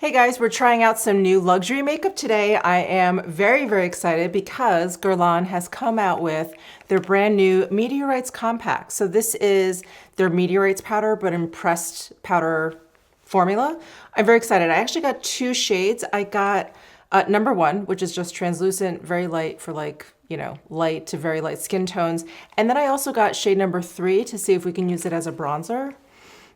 Hey guys, we're trying out some new luxury makeup today. I am very excited because Guerlain has come out with their brand new Meteorites Compact. So this is their Meteorites powder, but in pressed powder formula. I'm very excited. I actually got two shades. I got number one, which is just translucent, very light for light to very light skin tones. And then I also got shade number 3 to see if we can use it as a bronzer.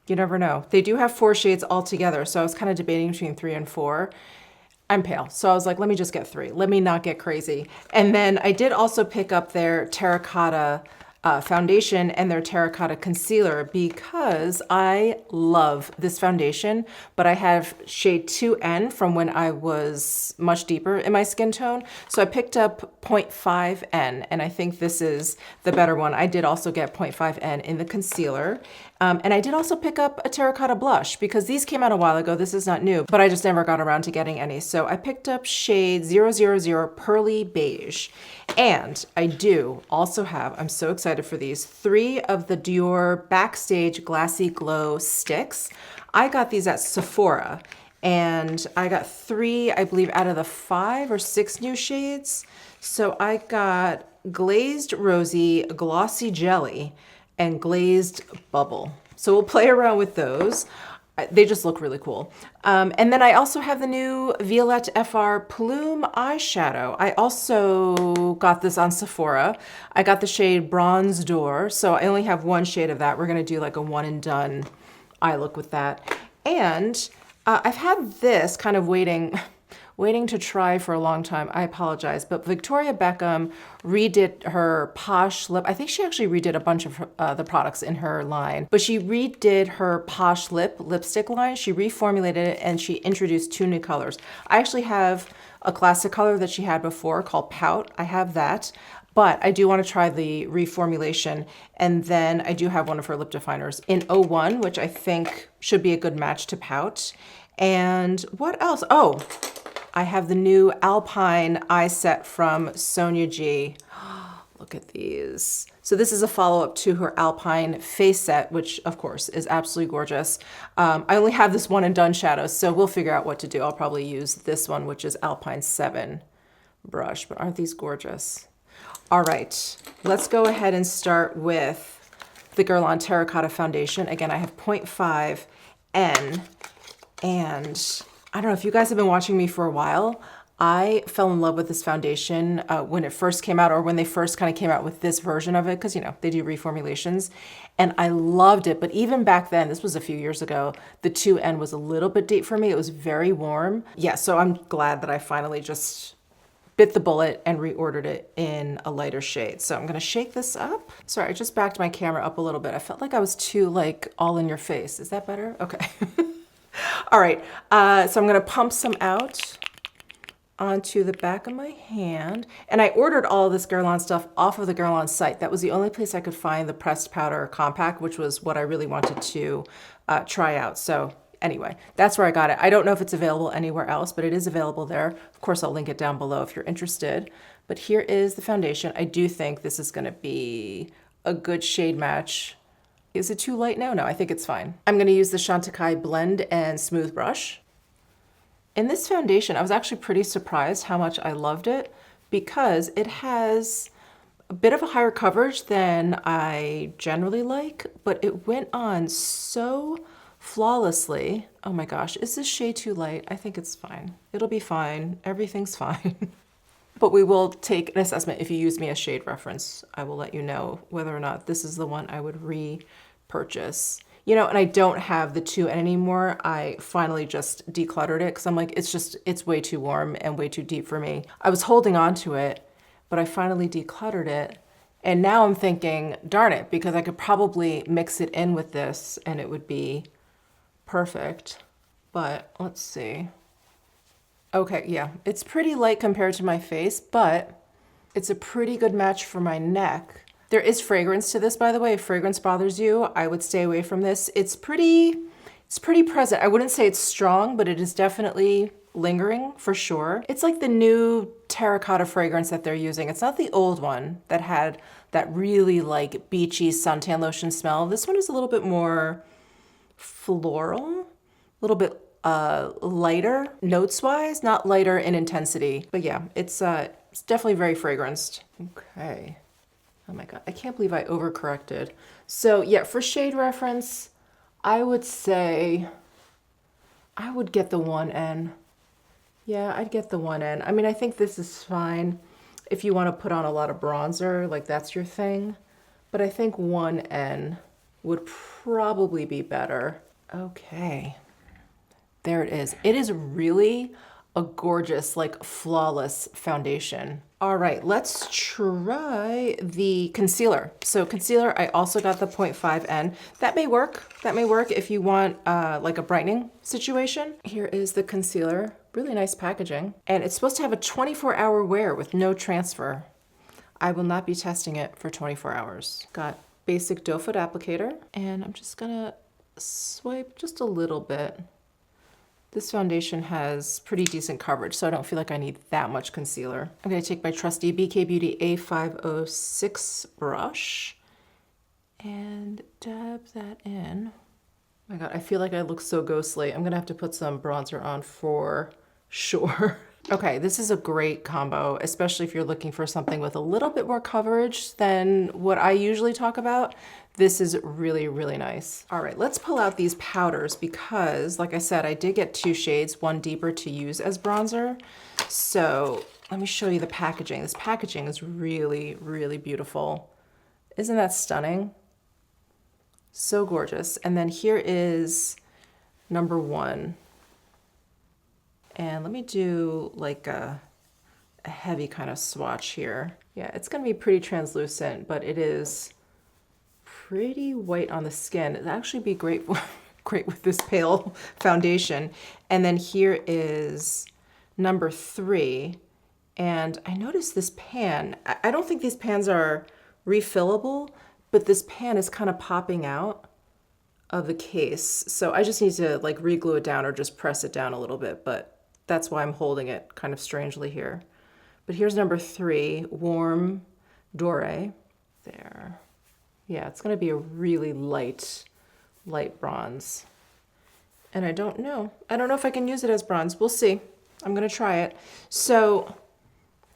You never know. They do have 4 shades altogether, so I was kind of debating between 3 and 4. I'm pale, so I was like, let me just get 3. Let me not get crazy. And then I did also pick up their terracotta foundation and their terracotta concealer because I love this foundation, but I have shade 2N from when I was much deeper in my skin tone. So I picked up 0.5N, and I think this is the better one. I did also get 0.5N in the concealer. And I did also pick up a terracotta blush because these came out a while ago. This is not new, but I just never got around to getting any. So I picked up shade 000 Pearly Beige. And I do also have, I'm so excited for these, 3 of the Dior Backstage Glassy Glow sticks. I got these at Sephora and I got 3, I believe, out of the 5 or 6 new shades. So I got Glazed Rosy, Glossy Jelly, and Glazed Bubble. So we'll play around with those. They just look really cool. And then I also have the new Violette FR Plume eyeshadow. I also got this on Sephora. I got the shade Bronze D'Or, so I only have 1 shade of that. We're gonna do like a one and done eye look with that. And I've had this kind of waiting to try for a long time. I apologize, but Victoria Beckham redid her Posh lip. I think she actually redid a bunch of the products in her line, but she redid her Posh lipstick line. She reformulated it and she introduced 2 new colors. I actually have a classic color that she had before called Pout. I have that, but I do want to try the reformulation. And then I do have one of her lip definers in 01, which I think should be a good match to Pout. And what else? Oh, I have the new Alpine eye set from Sonia G. Look at these. So this is a follow-up to her Alpine face set, which of course is absolutely gorgeous. I only have this one and done shadows, so we'll figure out what to do. I'll probably use this one, which is Alpine 7 brush, but aren't these gorgeous? All right, let's go ahead and start with the Guerlain Terracotta Foundation. Again, I have 0.5N, and I don't know if you guys have been watching me for a while. I fell in love with this foundation when it first came out, or when they first kind of came out with this version of it, because, you know, they do reformulations, and I loved it. But even back then, this was a few years ago, the 2N was a little bit deep for me. It was very warm. Yeah, so I'm glad that I finally just bit the bullet and reordered it in a lighter shade. So I'm gonna shake this up. Sorry, I just backed my camera up a little bit. I felt like I was too, like, all in your face. Is that better? Okay. All right, so I'm gonna pump some out onto the back of my hand. And I ordered all of this Guerlain stuff off of the Guerlain site. That was the only place I could find the pressed powder compact, which was what I really wanted to try out. So anyway, that's where I got it. I don't know if it's available anywhere else, but it is available there. Of course, I'll link it down below if you're interested. But here is the foundation. I do think this is gonna be a good shade match. Is it too light now? No, I think it's fine. I'm gonna use the Chantecaille Blend and Smooth Brush. In this foundation, I was actually pretty surprised how much I loved it because it has a bit of a higher coverage than I generally like, but it went on so flawlessly. Oh my gosh, is this shade too light? I think it's fine. It'll be fine. Everything's fine. But we will take an assessment. If you use me as shade reference, I will let you know whether or not this is the one I would repurchase. You know, and I don't have the 2N anymore. I finally just decluttered it because I'm like, it's way too warm and way too deep for me. I was holding on to it, but I finally decluttered it. And now I'm thinking, darn it, because I could probably mix it in with this and it would be perfect. But let's see. Okay, yeah, it's pretty light compared to my face, but it's a pretty good match for my neck. There is fragrance to this, by the way. If fragrance bothers you, I would stay away from this. It's pretty present. I wouldn't say it's strong, but it is definitely lingering for sure. It's like the new terracotta fragrance that they're using. It's not the old one that had that really like beachy suntan lotion smell. This one is a little bit more floral, a little bit lighter notes-wise, not lighter in intensity. But yeah, it's definitely very fragranced. Okay. Oh my God, I can't believe I overcorrected. So yeah, for shade reference, I would say I would get the 1N. Yeah, I'd get the 1N. I mean, I think this is fine if you want to put on a lot of bronzer, like that's your thing. But I think 1N would probably be better. Okay, there it is. It is really a gorgeous, like flawless foundation. All right, let's try the concealer. So concealer, I also got the 0.5N. That may work. That may work if you want like a brightening situation. Here is the concealer. Really nice packaging. And it's supposed to have a 24-hour wear with no transfer. I will not be testing it for 24 hours. Got basic doe foot applicator, and I'm just gonna swipe just a little bit. This foundation has pretty decent coverage, so I don't feel like I need that much concealer. I'm gonna take my trusty BK Beauty A506 brush and dab that in. Oh my God, I feel like I look so ghostly. I'm gonna have to put some bronzer on for sure. Okay, this is a great combo, especially if you're looking for something with a little bit more coverage than what I usually talk about. This is really, really nice. All right, let's pull out these powders because, like I said, I did get 2 shades, one deeper to use as bronzer. So let me show you the packaging. This packaging is really, really beautiful. Isn't that stunning? So gorgeous. And then here is number 1. And let me do like a heavy kind of swatch here. Yeah, it's gonna be pretty translucent, but it is pretty white on the skin. It'd actually be great, great with this pale foundation. And then here is number 3. And I noticed this pan, I don't think these pans are refillable, but this pan is kind of popping out of the case. So I just need to like re-glue it down or just press it down a little bit, but that's why I'm holding it kind of strangely here. But here's number 3, Warm Doré. There. Yeah, it's gonna be a really light bronze. And I don't know if I can use it as bronze. We'll see. I'm gonna try it. So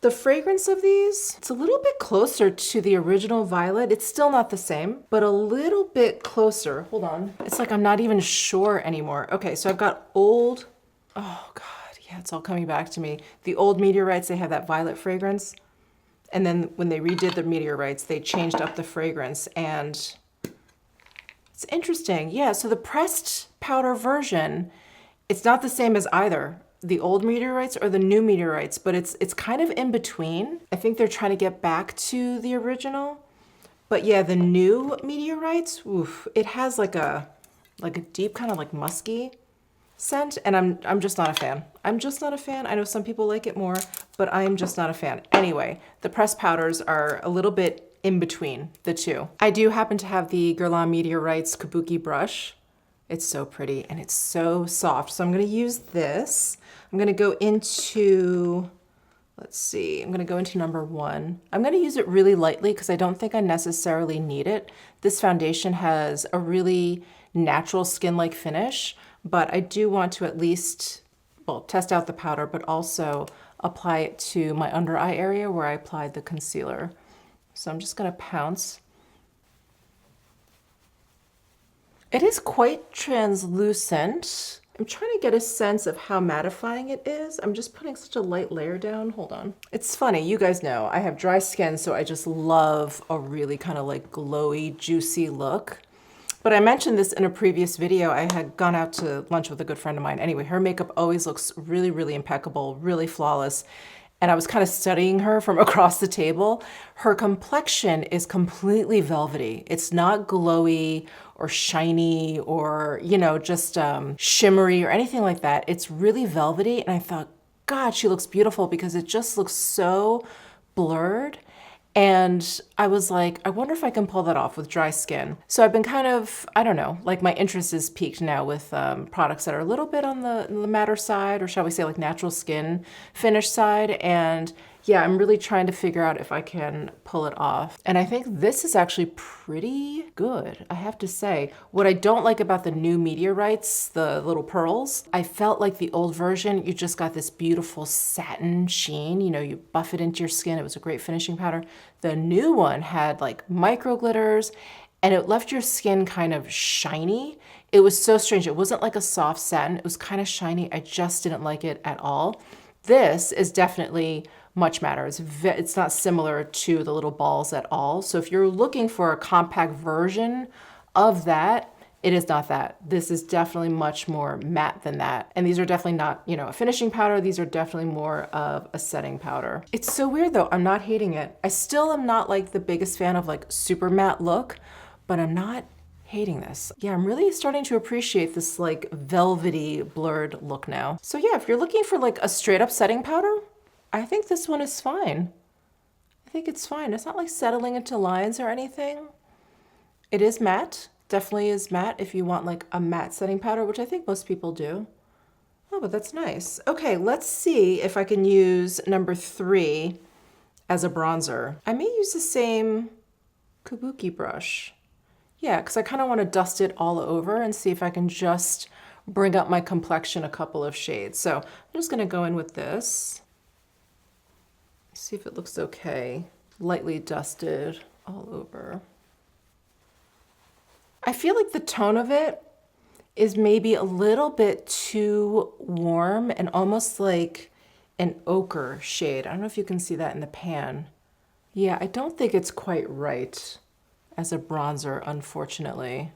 the fragrance of these, it's a little bit closer to the original Violet. It's still not the same, but a little bit closer. Hold on. It's like I'm not even sure anymore. Okay, so I've got old, oh God. Yeah, it's all coming back to me. The old Meteorites, they have that violet fragrance. And then when they redid the Meteorites, they changed up the fragrance. And it's interesting. Yeah, so the pressed powder version, it's not the same as either the old Meteorites or the new Meteorites, but it's kind of in between. I think they're trying to get back to the original. But yeah, the new Meteorites, oof, it has like a deep kind of like musky scent, and I'm just not a fan. I'm just not a fan. I know some people like it more, but I'm just not a fan. Anyway, the pressed powders are a little bit in between the two. I do happen to have the Guerlain Meteorites Kabuki brush. It's so pretty and it's so soft. So I'm gonna use this. I'm gonna go into, let's see, I'm gonna go into number 1. I'm gonna use it really lightly because I don't think I necessarily need it. This foundation has a really natural skin-like finish, but I do want to at least, well, test out the powder, but also apply it to my under eye area where I applied the concealer. So I'm just gonna pounce. It is quite translucent. I'm trying to get a sense of how mattifying it is. I'm just putting such a light layer down. Hold on. It's funny, you guys know, I have dry skin, so I just love a really kind of like glowy, juicy look. But I mentioned this in a previous video. I had gone out to lunch with a good friend of mine. Anyway, her makeup always looks really, really impeccable, really flawless. And I was kind of studying her from across the table. Her complexion is completely velvety. It's not glowy or shiny or, you know, just shimmery or anything like that. It's really velvety. And I thought, God, she looks beautiful because it just looks so blurred. And I was like, I wonder if I can pull that off with dry skin. So I've been kind of, I don't know, like my interest is peaked now with products that are a little bit on the matter side, or shall we say like natural skin finish side. And Yeah, I'm really trying to figure out if I can pull it off. And I think this is actually pretty good, I have to say. What I don't like about the new meteorites, the little pearls, I felt like the old version, you just got this beautiful satin sheen. You know, you buff it into your skin. It was a great finishing powder. The new one had like micro glitters and it left your skin kind of shiny. It was so strange. It wasn't like a soft satin. It was kind of shiny. I just didn't like it at all. This is definitely much matter. It's not similar to the little balls at all. So if you're looking for a compact version of that, it is not that. This is definitely much more matte than that. And these are definitely not, you know, a finishing powder. These are definitely more of a setting powder. It's so weird though. I'm not hating it. I still am not like the biggest fan of like super matte look, but I'm not hating this. Yeah, I'm really starting to appreciate this like velvety blurred look now. So yeah, if you're looking for like a straight up setting powder, I think this one is fine. I think it's fine. It's not like settling into lines or anything. It is matte, definitely is matte if you want like a matte setting powder, which I think most people do. Oh, but that's nice. Okay, let's see if I can use number 3 as a bronzer. I may use the same kabuki brush. Yeah, because I kind of want to dust it all over and see if I can just bring up my complexion a couple of shades. So I'm just going to go in with this. See if it looks okay. Lightly dusted all over. I feel like the tone of it is maybe a little bit too warm and almost like an ochre shade. I don't know if you can see that in the pan. Yeah, I don't think it's quite right as a bronzer, unfortunately.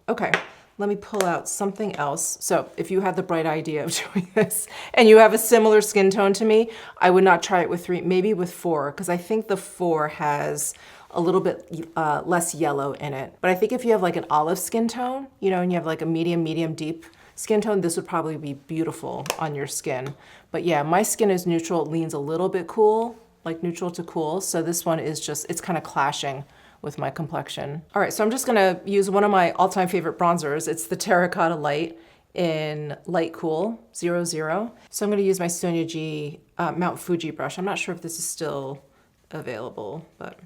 Okay, let me pull out something else. So if you had the bright idea of doing this and you have a similar skin tone to me, I would not try it with 3, maybe with 4, because I think the 4 has a little bit less yellow in it. But I think if you have like an olive skin tone, you know, and you have like a medium deep skin tone, this would probably be beautiful on your skin. But yeah, my skin is neutral, it leans a little bit cool, like neutral to cool. So this one is just, it's kind of clashing with my complexion. All right, so I'm just gonna use one of my all-time favorite bronzers. It's the Terracotta Light in Light Cool 00. So I'm gonna use my Sonia G Mount Fuji brush. I'm not sure if this is still available, but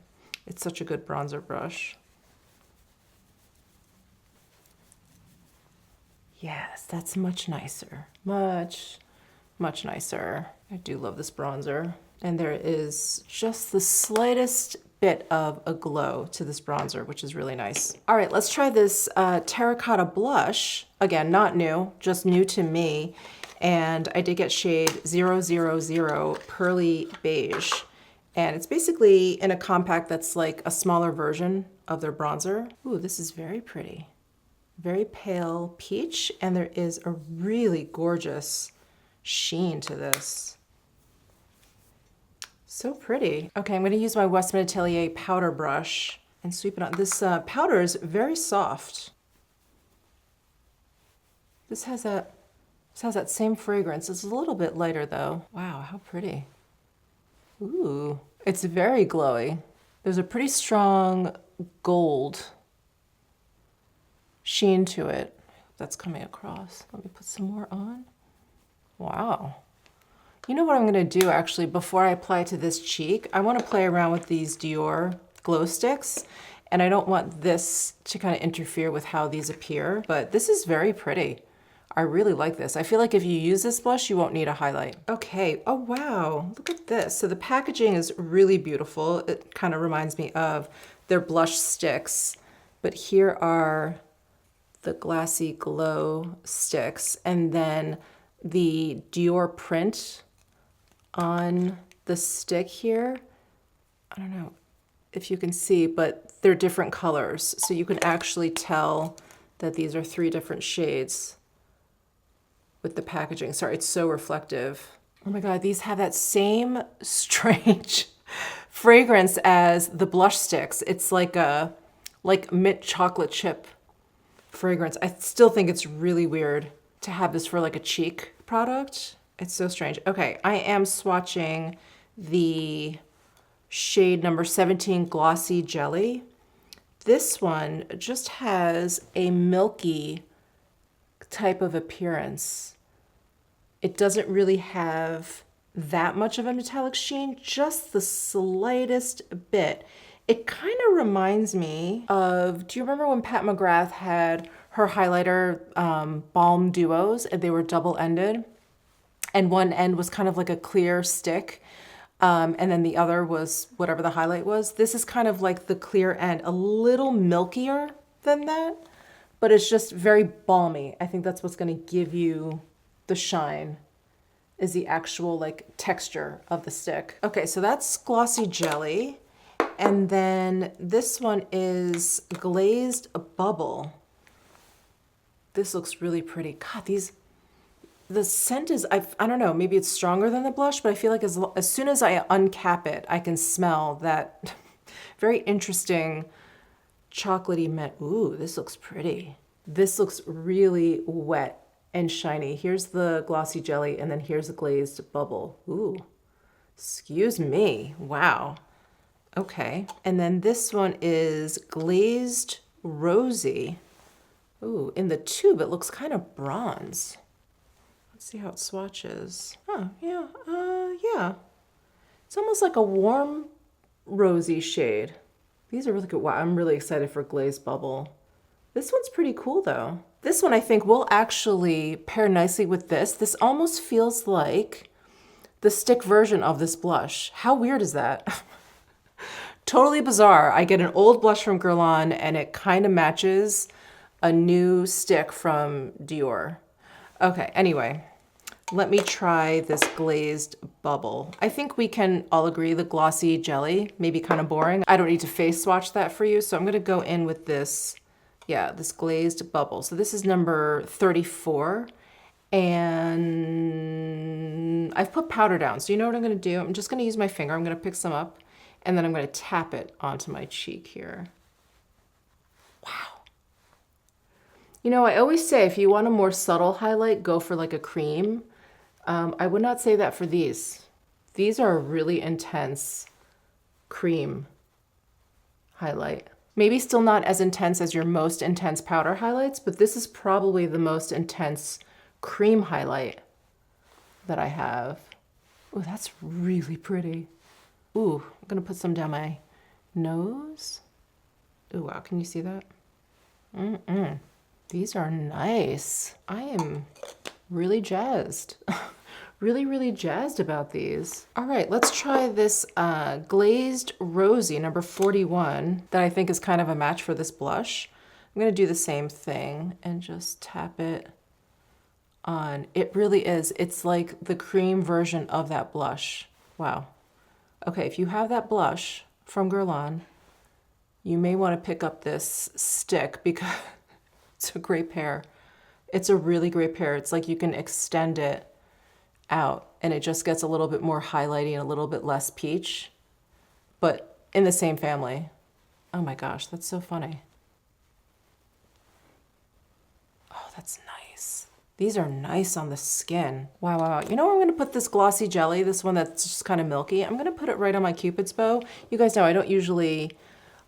it's such a good bronzer brush. Yes, that's much nicer. Much nicer. I do love this bronzer. And there is just the slightest bit of a glow to this bronzer, which is really nice. All right, let's try this terracotta blush. Again, not new, just new to me. And I did get shade 000 Pearly Beige. And it's basically in a compact that's like a smaller version of their bronzer. Ooh, this is very pretty. Very pale peach, and there is a really gorgeous sheen to this. So pretty. Okay, I'm gonna use my Westman Atelier powder brush and sweep it on. This powder is very soft. This has that same fragrance. It's a little bit lighter though. Wow, how pretty. Ooh, it's very glowy. There's a pretty strong gold sheen to it. That's coming across. Let me put some more on. Wow. You know what I'm gonna do actually before I apply to this cheek? I wanna play around with these Dior glow sticks, and I don't want this to kind of interfere with how these appear, but this is very pretty. I really like this. I feel like if you use this blush, you won't need a highlight. Okay, oh wow, look at this. So the packaging is really beautiful. It kind of reminds me of their blush sticks, but here are the glassy glow sticks, and then the Dior print on the stick here. I don't know if you can see, but they're different colors. So you can actually tell that these are 3 different shades with the packaging. Sorry, it's so reflective. Oh my God, these have that same strange fragrance as the blush sticks. It's like a mint chocolate chip fragrance. I still think it's really weird to have this for like a cheek product. It's so strange. Okay, I am swatching the shade number 17 Glossy Jelly. This one just has a milky type of appearance. It doesn't really have that much of a metallic sheen, just the slightest bit. It kind of reminds me of, do you remember when Pat McGrath had her highlighter balm duos and they were double-ended? And one end was kind of like a clear stick. And then the other was whatever the highlight was. This is kind of like the clear end, a little milkier than that, but it's just very balmy. I think that's what's gonna give you the shine, is the actual like texture of the stick. Okay, so that's Glossy Jelly. And then this one is Glazed Bubble. This looks really pretty. God, the scent is, I don't know, maybe it's stronger than the blush, but I feel like as soon as I uncap it, I can smell that very interesting chocolatey mint. Ooh, this looks pretty. This looks really wet and shiny. Here's the Glossy Jelly, and then here's the Glazed Bubble. Ooh, excuse me. Wow. Okay. And then this one is Glazed Rosy. Ooh, in the tube, it looks kind of bronze. Let's see how it swatches. Oh, yeah, yeah. It's almost like a warm rosy shade. These are really good. Wow, I'm really excited for Glazed Bubble. This one's pretty cool though. This one I think will actually pair nicely with this. This almost feels like the stick version of this blush. How weird is that? Totally bizarre. I get an old blush from Guerlain and it kind of matches a new stick from Dior. Okay, anyway, let me try this Glazed Bubble. I think we can all agree the Glossy Jelly may be kind of boring. I don't need to face swatch that for you, so I'm gonna go in with this, yeah, this Glazed Bubble. So this is number 34, and I've put powder down. So you know what I'm gonna do? I'm just gonna use my finger. I'm gonna pick some up, and then I'm gonna tap it onto my cheek here. Wow. You know, I always say if you want a more subtle highlight, go for like a cream. I would not say that for these. These are a really intense cream highlight. Maybe still not as intense as your most intense powder highlights, but this is probably the most intense cream highlight that I have. Oh, that's really pretty. Ooh, I'm gonna put some down my nose. Ooh, wow, can you see that? These are nice. I am really jazzed. Really jazzed about these. All right, let's try this Glazed Rosy, number 41, that I think is kind of a match for this blush. I'm gonna do the same thing and just tap it on. It really is. It's like the cream version of that blush. Wow. Okay, if you have that blush from Guerlain, you may want to pick up this stick because it's a great pair. It's a really great pair. It's like you can extend it out and it just gets a little bit more highlighty and a little bit less peach, but in the same family. Oh my gosh, that's so funny. Oh, that's nice. These are nice on the skin. Wow, wow, wow. You know where I'm gonna put this Glossy Jelly, this one that's just kind of milky? I'm gonna put it right on my Cupid's bow. You guys know I don't usually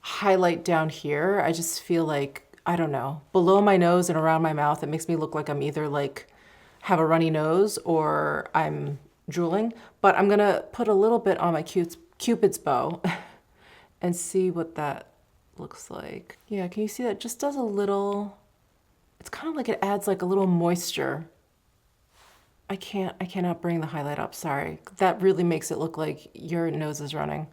highlight down here. I just feel like, I don't know, below my nose and around my mouth, it makes me look like I'm either like have a runny nose or I'm drooling. But I'm gonna put a little bit on my Cupid's bow and see what that looks like. Yeah, can you see that? It just does a little, it's kind of like it adds like a little moisture. I cannot bring the highlight up, sorry. That really makes it look like your nose is running.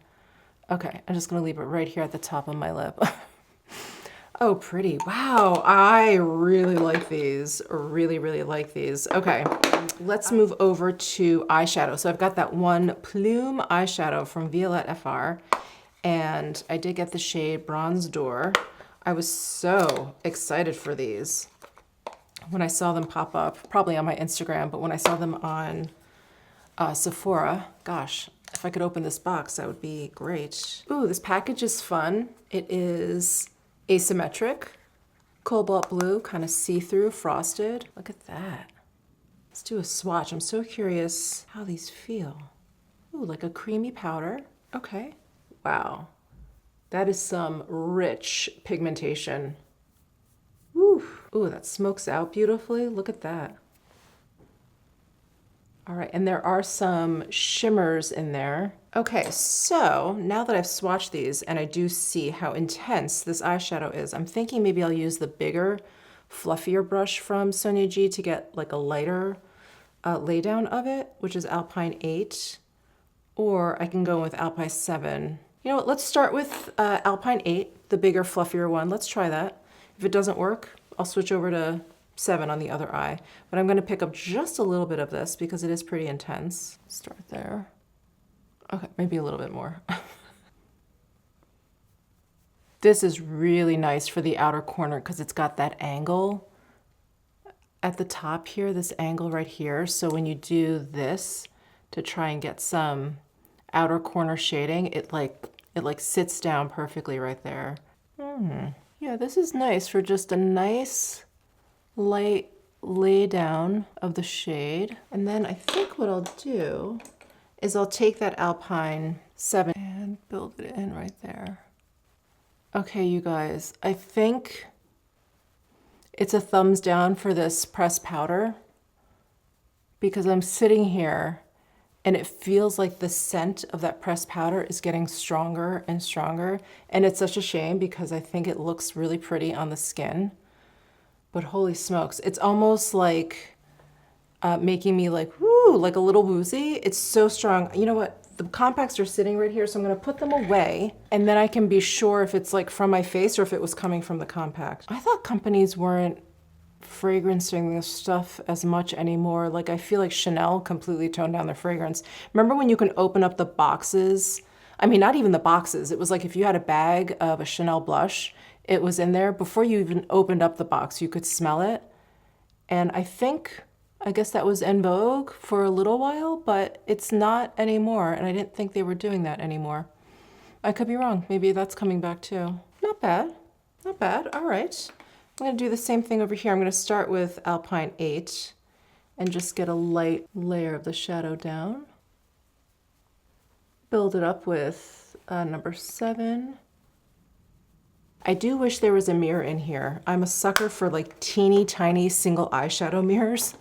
Okay, I'm just gonna leave it right here at the top of my lip. Oh, pretty. Wow, I really like these. Really like these. Okay, let's move over to eyeshadow. So I've got that one Plume eyeshadow from Violette FR, and I did get the shade Bronze D'Or. I was so excited for these when I saw them pop up, probably on my Instagram, but when I saw them on Sephora, gosh, if I could open this box, that would be great. Ooh, this package is fun. It is asymmetric, cobalt blue, kind of see-through, frosted. Look at that. Let's do a swatch. I'm so curious how these feel. Ooh, like a creamy powder. Okay. Wow. That is some rich pigmentation. Ooh, that smokes out beautifully. Look at that. All right, and there are some shimmers in there. Okay, so now that I've swatched these and I do see how intense this eyeshadow is, I'm thinking maybe I'll use the bigger, fluffier brush from Sonia G to get like a lighter laydown of it, which is Alpine 8, or I can go with Alpine 7. You know what, let's start with Alpine 8, the bigger, fluffier one. Let's try that. If it doesn't work, I'll switch over to 7 on the other eye. But I'm gonna pick up just a little bit of this because it is pretty intense. Start there. Okay, maybe a little bit more. This is really nice for the outer corner because it's got that angle at the top here, this angle right here. So when you do this to try and get some outer corner shading, it like sits down perfectly right there. Yeah, this is nice for just a nice light lay down of the shade. And then I think what I'll do is I'll take that Alpine 7 and build it in right there. Okay, you guys, I think it's a thumbs down for this pressed powder because I'm sitting here and it feels like the scent of that pressed powder is getting stronger and stronger. And it's such a shame because I think it looks really pretty on the skin. But holy smokes, it's almost like making me like, woo, like a little woozy. It's so strong. You know what? The compacts are sitting right here, so I'm gonna put them away and then I can be sure if it's like from my face or if it was coming from the compact. I thought companies weren't fragrancing this stuff as much anymore. Like I feel like Chanel completely toned down their fragrance. Remember when you can open up the boxes? I mean, not even the boxes. It was like if you had a bag of a Chanel blush, it was in there. Before you even opened up the box, you could smell it. And I guess that was en vogue for a little while, but it's not anymore. And I didn't think they were doing that anymore. I could be wrong. Maybe that's coming back too. Not bad, not bad. All right. I'm gonna do the same thing over here. I'm gonna start with Alpine 8 and just get a light layer of the shadow down. Build it up with number 7. I do wish there was a mirror in here. I'm a sucker for like teeny tiny single eyeshadow mirrors.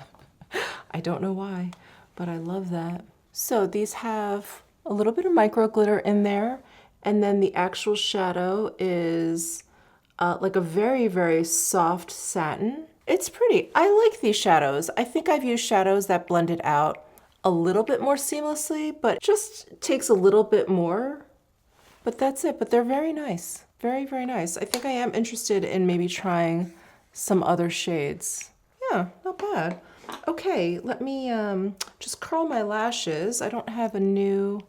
I don't know why, but I love that. So these have a little bit of micro glitter in there, and then the actual shadow is like a very, very soft satin. It's pretty. I like these shadows. I think I've used shadows that blend it out a little bit more seamlessly, but just takes a little bit more. But that's it. But they're very nice. Very, very nice. I think I am interested in maybe trying some other shades. Yeah, not bad. Okay, let me just curl my lashes. I don't have a new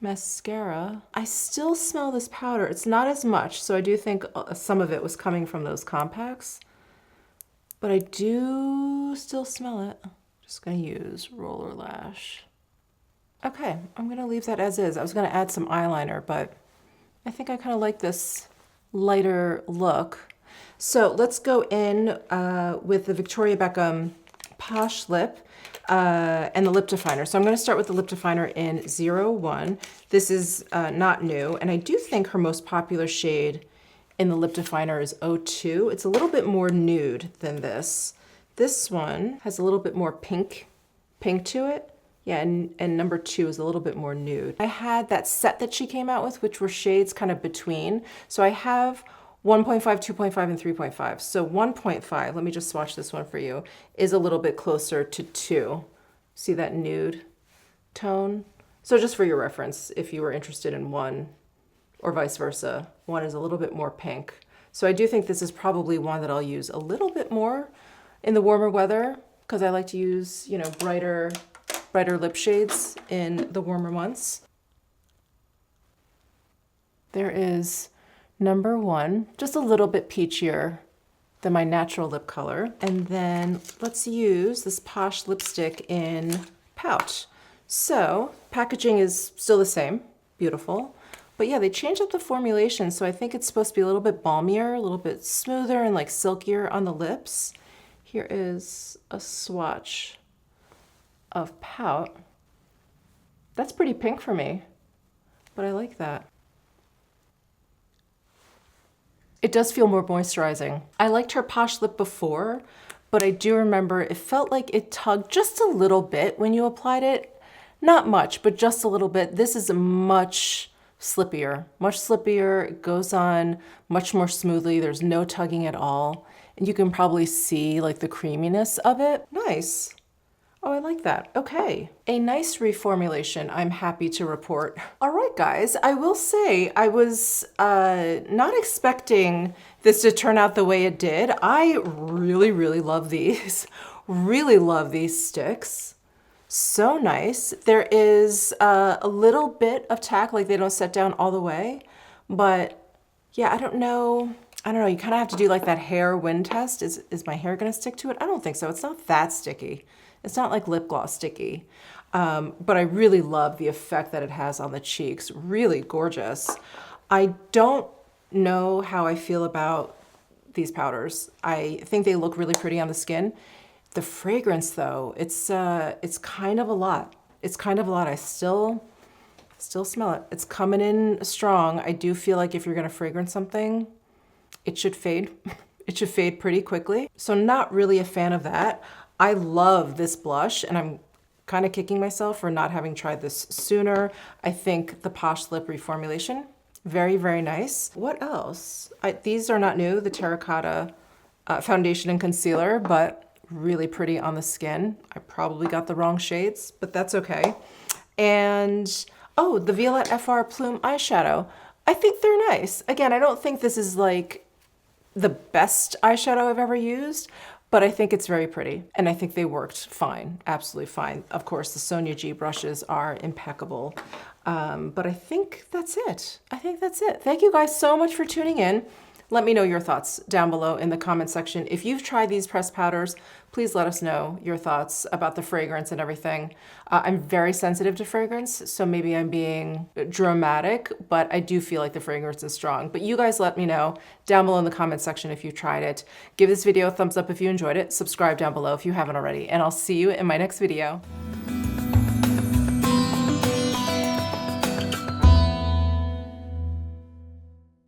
mascara. I still smell this powder. It's not as much, so I do think some of it was coming from those compacts. But I do still smell it. Just gonna use roller lash. Okay, I'm gonna leave that as is. I was gonna add some eyeliner, but I think I kind of like this lighter look. So let's go in with the Victoria Beckham Posh Lip and the lip definer. So I'm going to start with the lip definer in 01. This is not new, and I do think her most popular shade in the lip definer is 02. It's a little bit more nude than this. This one has a little bit more pink to it. Yeah, and number 2 is a little bit more nude. I had that set that she came out with, which were shades kind of between. So I have 1.5, 2.5, and 3.5. So 1.5, let me just swatch this one for you, is a little bit closer to 2. See that nude tone? So just for your reference, if you were interested in 1 or vice versa, 1 is a little bit more pink. So I do think this is probably one that I'll use a little bit more in the warmer weather because I like to use, you know, brighter lip shades in the warmer months. There is number 1, just a little bit peachier than my natural lip color. And then let's use this Posh lipstick in Pout. So packaging is still the same, beautiful. But yeah, they changed up the formulation. So I think it's supposed to be a little bit balmier, a little bit smoother and like silkier on the lips. Here is a swatch of Pout. That's pretty pink for me, but I like that. It does feel more moisturizing. I liked her Posh lip before, but I do remember it felt like it tugged just a little bit when you applied it. Not much, but just a little bit. This is much slippier, It goes on much more smoothly. There's no tugging at all. And you can probably see like the creaminess of it. Nice. Oh, I like that. Okay. A nice reformulation, I'm happy to report. All right, guys, I will say I was not expecting this to turn out the way it did. I really, really love these. Really love these sticks. So nice. There is a little bit of tack, like they don't set down all the way, but yeah, I don't know. You kind of have to do like that hair wind test. Is my hair gonna stick to it? I don't think so. It's not that sticky. It's not like lip gloss sticky, but I really love the effect that it has on the cheeks. Really gorgeous. I don't know how I feel about these powders. I think they look really pretty on the skin. The fragrance though, it's kind of a lot. It's kind of a lot. I still smell it. It's coming in strong. I do feel like if you're gonna fragrance something, it should fade. It should fade pretty quickly. So not really a fan of that. I love this blush, and I'm kind of kicking myself for not having tried this sooner. I think the Posh Lip reformulation, very, very nice. What else? These are not new, the terracotta foundation and concealer, but really pretty on the skin. I probably got the wrong shades, but that's okay. And, oh, the Violette FR Plume eyeshadow. I think they're nice. Again, I don't think this is like the best eyeshadow I've ever used, but I think it's very pretty, and I think they worked fine, absolutely fine. Of course, the Sonia G brushes are impeccable, but I think that's it. Thank you guys so much for tuning in. Let me know your thoughts down below in the comment section. If you've tried these pressed powders, please let us know your thoughts about the fragrance and everything. I'm very sensitive to fragrance, so maybe I'm being dramatic, but I do feel like the fragrance is strong. But you guys let me know down below in the comment section if you've tried it. Give this video a thumbs up if you enjoyed it. Subscribe down below if you haven't already, and I'll see you in my next video.